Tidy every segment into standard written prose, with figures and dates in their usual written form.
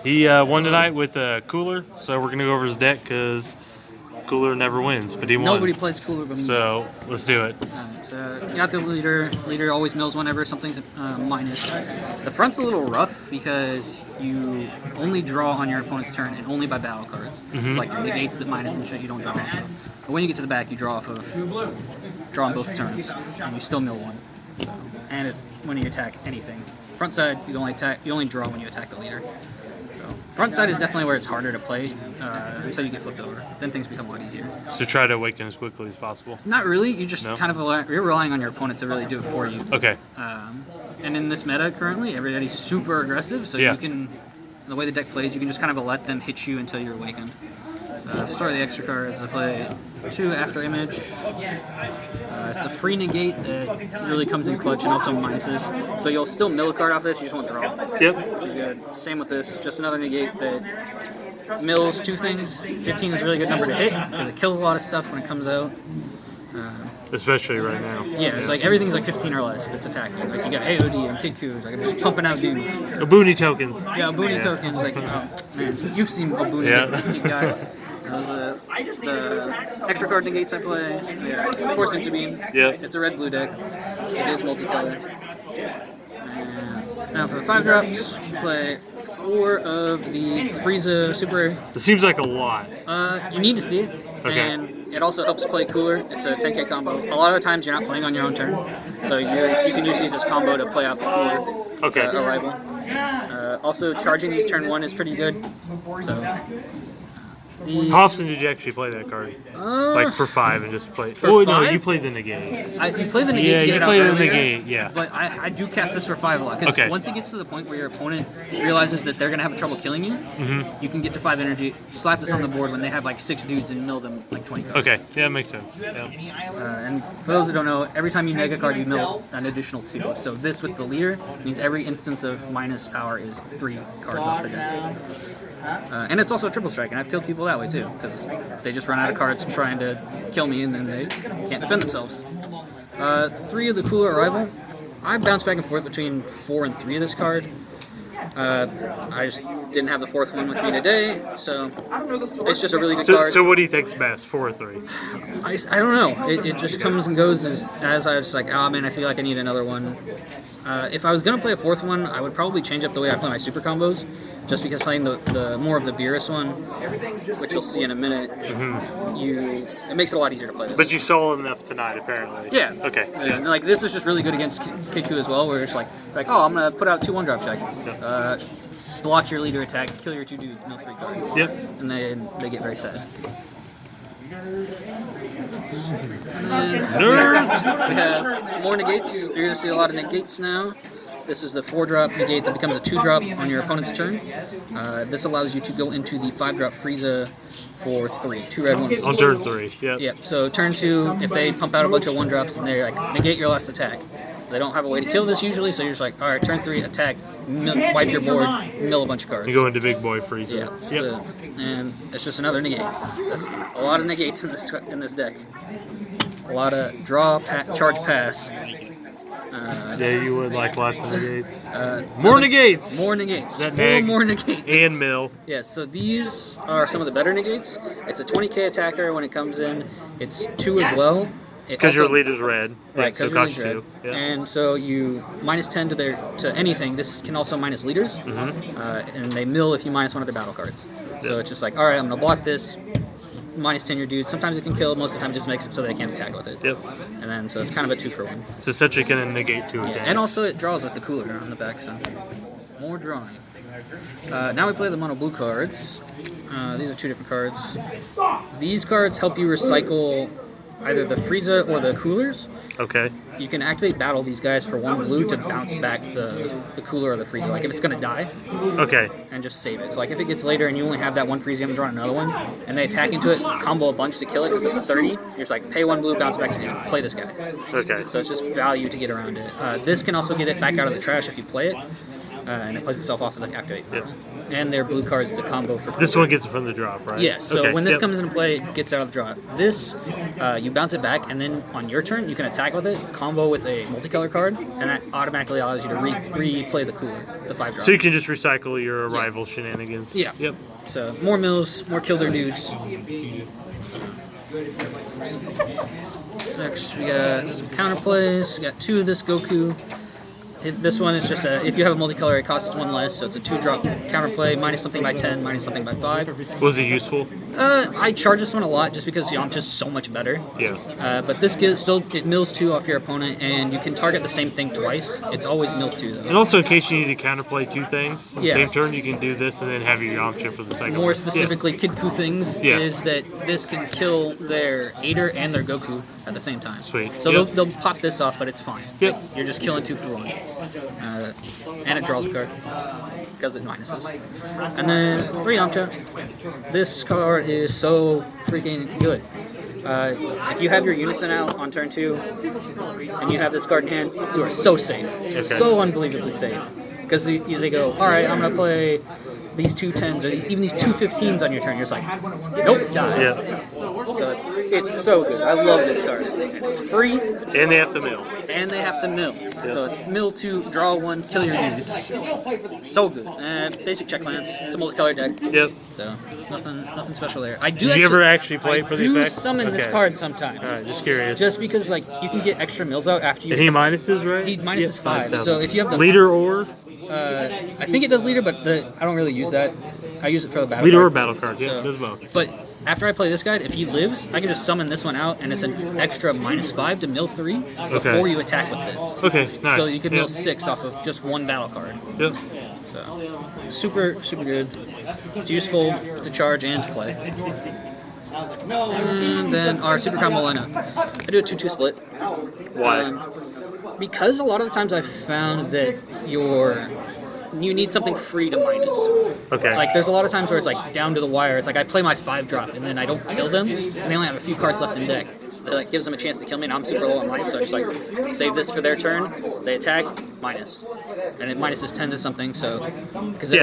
He won tonight with a Cooler, so we're going to go over his deck because Cooler never wins, but he won. Nobody plays Cooler but me. So, let's do it. So you got the leader. Leader always mills whenever something's minus. The front's a little rough because you only draw on your opponent's turn and only by battle cards. It's like your negates that minus and shit you don't draw off of. But when you get to the back, you draw off of draw on both turns, and you still mill one. And when you attack anything, front side you only draw when you attack the leader. So front side is definitely where it's harder to play until you get flipped over. Then things become a lot easier. So try to awaken as quickly as possible. Not really. You just kind of you're relying on your opponent to really do it for you. Okay. And in this meta currently, everybody's super aggressive, so you can, the way the deck plays, you can just kind of let them hit you until you're awakened. Start the extra cards. I play 2 After Image. It's a free negate that really comes in clutch and also minuses. So you'll still mill a card off this, you just won't draw. Yep. Which is good. Same with this, just another negate that mills 2 things. 15 is a really good number to hit because it kills a lot of stuff when it comes out. Especially right now. Yeah, it's like everything's like 15 or less that's attacking. Like you got AOD and Kid Q's, like I'm just pumping out dudes. Obuni tokens. Yeah, Obuni tokens. Like, oh, man, you've seen Obuni guys. The extra card negates I play. Force into beam. Yep. It's a red-blue deck. It is multicolored. And now for the 5 drops, play 4 of the Frieza Super Rare. It seems like a lot. You need to see it. Okay. And it also helps play Cooler. It's a 10k combo. A lot of the times you're not playing on your own turn, so you can use these as combo to play out the Cooler arrival. Also, charging these turn 1 is pretty good. So. How often did you actually play that card? Like for 5 and just play? Oh no, you played the negate. You play the negate to get it out played earlier, the negate, yeah. But I do cast this for 5 a lot. Because once it gets to the point where your opponent realizes that they're going to have trouble killing you, you can get to 5 energy, slap this on the board when they have like 6 dudes and mill them like 20 cards. Okay, yeah, that makes sense. Yeah. And for those that don't know, every time you neg a card, you mill an additional 2. So this with the leader means every instance of minus power is 3 cards off the deck. And it's also a triple strike, and I've killed people that way too, because they just run out of cards trying to kill me, and then they can't defend themselves. 3 of the Cooler Arrival. I bounce back and forth between 4 and 3 of this card. I just didn't have the 4th one with me today, so it's just a really good card. So what do you think's best, 4 or 3? I don't know. It just comes and goes as I was like, oh man, I feel like I need another one. If I was going to play a 4th one, I would probably change up the way I play my super combos. Just because playing the more of the Beerus one, which you'll see in a minute, it makes it a lot easier to play this. But you saw enough tonight, apparently. Yeah. Okay. Yeah. And like this is just really good against Kiku as well, where it's like oh, I'm gonna put out 2 1-drop check, block your leader attack, kill your 2 dudes, mill 3 cards. Yep. And they get very sad. Nerds. We have more negates. You're gonna see a lot of negates now. This is the 4-drop negate that becomes a 2-drop on your opponent's turn. This allows you to go into the 5-drop Frieza for 3. 2 red, 1 blue. On turn 3, yeah. Yep, so turn 2, if they pump out a bunch of 1-drops and they're like, negate your last attack. They don't have a way to kill this usually, so you're just like, alright, turn 3, attack, wipe your board, mill a bunch of cards. You go into big boy Frieza. Yeah. Yep. And it's just another negate. That's a lot of negates in this deck. A lot of draw, charge, pass. Yeah, you would like lots of negates. More negates! More negates. That 4 more negates. And mill. Yeah, so these are some of the better negates. It's a 20k attacker when it comes in. It's 2 as well. Because your leader's red. Right, because so your leader's red. Yeah. And so you minus 10 to anything. This can also minus leaders. And they mill if you minus 1 of their battle cards. So it's just like, alright, I'm going to block this. Minus 10 your dude. Sometimes it can kill, most of the time it just makes it so they can't attack with it. Yep. And then, so it's kind of a 2 for 1. So essentially can negate 2 attacks. And also it draws with the Cooler on the back, so more drawing. Now we play the mono blue cards. These are 2 different cards. These cards help you recycle either the Frieza or the Coolers. Okay. You can activate battle these guys for 1 blue to bounce back the Cooler or the Frieza. Like if it's going to die. Okay. And just save it. So like if it gets later and you only have that 1 Frieza, you haven't drawn another one, and they attack into it, combo a bunch to kill it because it's a 30, you're just like pay 1 blue, bounce back to him, play this guy. Okay. So it's just value to get around it. This can also get it back out of the trash if you play it. and it plays itself off of the activate. And their blue cards to combo for. This one gets it from the drop, right? Yeah, so when this comes into play, it gets out of the draw. This, you bounce it back, and then on your turn, you can attack with it, combo with a multicolor card, and that automatically allows you to replay the cooler, the 5-drop. So you can just recycle your arrival shenanigans. Yeah. Yep. So more mills, more kill their dudes. Next, we got some counterplays. We got 2 of this Goku. This one is just if you have a multicolor, it costs 1 less, so it's a 2-drop counterplay, minus something by 10, minus something by 5. Was it useful? I charge this one a lot just because Yamcha's so much better. Yeah. But this it mills 2 off your opponent, and you can target the same thing twice. It's always mill 2 though. And also, in case you need to counterplay 2 things on the Yeah. same turn, you can do this and then have your Yamcha for the second one. More specifically, Kid Ku things is that this can kill their Aider and their Goku at the same time. Sweet. So they'll pop this off, but it's fine. Yep. You're just killing 2 for 1. And it draws a card because it minuses. And then 3 Yamcha. This card is so freaking good. If you have your Unison out on turn 2 and you have this card in hand, you are so safe. So unbelievably safe. Because they go, alright, I'm going to play these 2 10s or even these 2 15s on your turn. You're just like, nope, die. Yeah. So it's so good. I love this card. And it's free. And they have to mill. And they have to mill. So it's mill 2, draw 1, kill your dudes. So good. Basic check lands. It's a multicolor deck. Yep. So nothing special there. Did you ever actually play for the effect? I do summon this card sometimes. Alright, just curious. Just because like you can get extra mills out after you. And he minuses, right? He minuses 5. So if you have the leader or I think it does leader, but I don't really use that. I use it for the battle leader card. or battle card. Yeah, it does both. But after I play this guy, if he lives, I can just summon this one out, and it's an extra -5 to mill 3 before you attack with this. Okay, nice. So you could mill 6 off of just 1 battle card. Yep. So super good. It's useful to charge and to play. And then our super combo lineup. I do a 2-2 split. Why? Because a lot of the times I've found that you need something free to minus. Okay. Like there's a lot of times where it's like down to the wire. It's like I play my 5-drop and then I don't kill them, and they only have a few cards left in deck. That like gives them a chance to kill me, and I'm super low on life, so I just like save this for their turn. They attack, minus, and it minuses 10 to something. So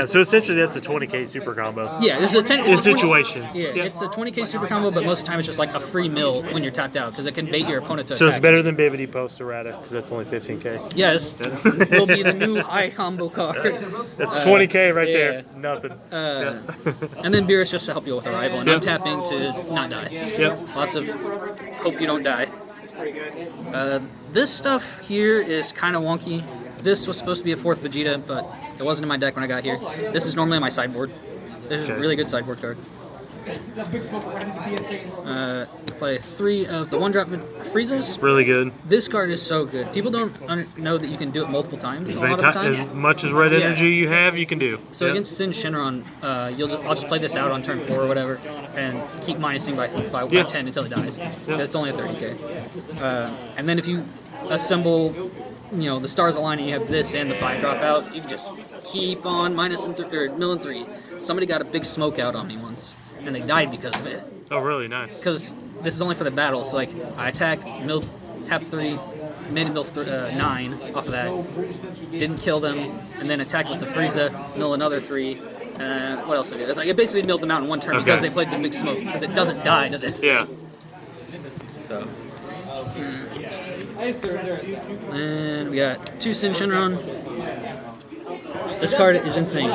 so essentially that's a 20k super combo. Yeah, this is a 10 in situations. It's a 20k super combo, but most of the time it's just like a free mill when you're tapped out because it can bait your opponent to attack. So it's better than Bibidi Post Errata because that's only 15k. Yes, will be the new high combo card. That's 20k right there. Nothing. And then Beerus just to help you with arrival and untapping to not die. Yep. Lots of hope you don't die. This stuff here is kind of wonky. This was supposed to be a 4th Vegeta, but it wasn't in my deck when I got here. This is normally my sideboard. This is a really good sideboard card. Play 3 of the 1-drop Friezas. Really good. This card is so good. People don't know that you can do it multiple times. A lot of the time. As much as red energy you have, you can do. So against Sin Shinron, I'll just play this out on turn 4 or whatever, and keep minusing by 10 until it dies. It's only a 30k. And then if you assemble, the stars align and you have this and the 5-drop out, you can just keep on milling 3. Somebody got a big smoke out on me once, and they died because of it. Oh, really? Nice. Because this is only for the battle, so like I attacked, milled, tap 3, made a mill 9 off of that, didn't kill them, and then attacked with the Frieza, mill another 3. What else did I do? It's like it basically milled them out in one turn because they played the big smoke, because it doesn't die to this. Yeah. So. And we got 2 Sin Shinron. This card is insane.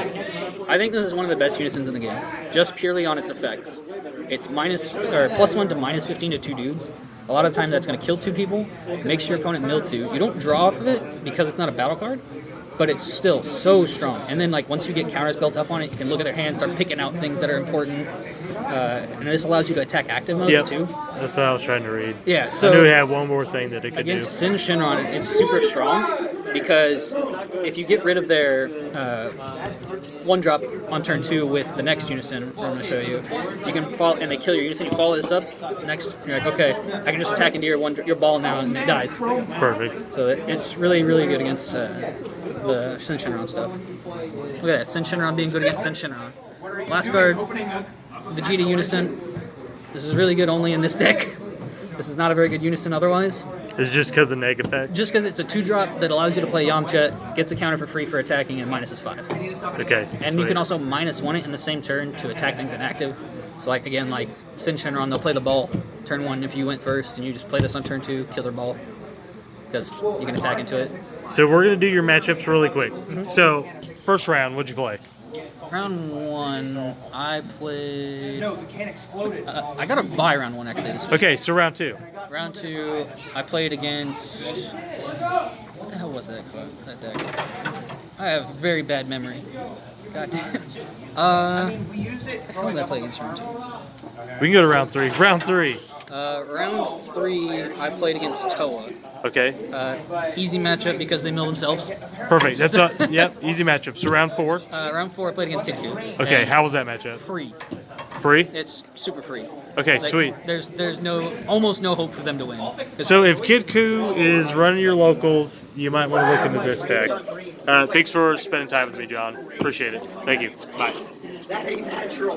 I think this is one of the best Unisons in the game, just purely on its effects. It's +1 to -15 to 2 dudes. A lot of the time that's going to kill 2 people, makes your opponent mill 2. You don't draw off of it because it's not a battle card, but it's still so strong. And then like once you get counters built up on it, you can look at their hand, start picking out things that are important. And this allows you to attack active modes too. That's what I was trying to read. Yeah, so I knew it had one more thing that it could against do. Sin Shinron, it's super strong because if you get rid of their 1-drop on turn 2 with the next Unison, I'm going to show you, you can follow, and they kill your Unison, you follow this up, next, you're like, okay, I can just attack into your ball now, and it dies. Perfect. So it's really, really good against the Sin Shinron stuff. Look at that, Sin Shinron being good against Sin Shinron. Last card, Vegeta Unison. This is really good only in this deck. This is not a very good Unison otherwise. Is it just because of neg effect? Just because it's a 2-drop that allows you to play Yamcha, gets a counter for free for attacking, and minus is 5. Okay. And you can also -1 it in the same turn to attack things inactive. So like again, like Sin Shenron, they'll play the ball turn 1 if you went first, and you just play this on turn 2, kill their ball. Because you can attack into it. So we're going to do your matchups really quick. So, first round, what'd you play? Round 1, I played... No, the can exploded. I got a bye round 1 actually this week. Okay, so round 2. Round 2, I played against... What the hell was that deck? I have very bad memory. God damn. We use it. How did I play against round 2? We can go to round 3. Round 3. Round 3, I played against Toa. Okay. Easy matchup because they mill themselves. Perfect. That's yep, easy matchup. So round 4. Round 4, I played against Kid Koo. Okay, And how was that matchup? free. Free? It's super free. Okay, Like, sweet. There's almost no hope for them to win. So if Kid Koo is running your locals, you might want to look into this deck. Thanks for spending time with me, John. Appreciate it. Thank you. Bye. That ain't natural.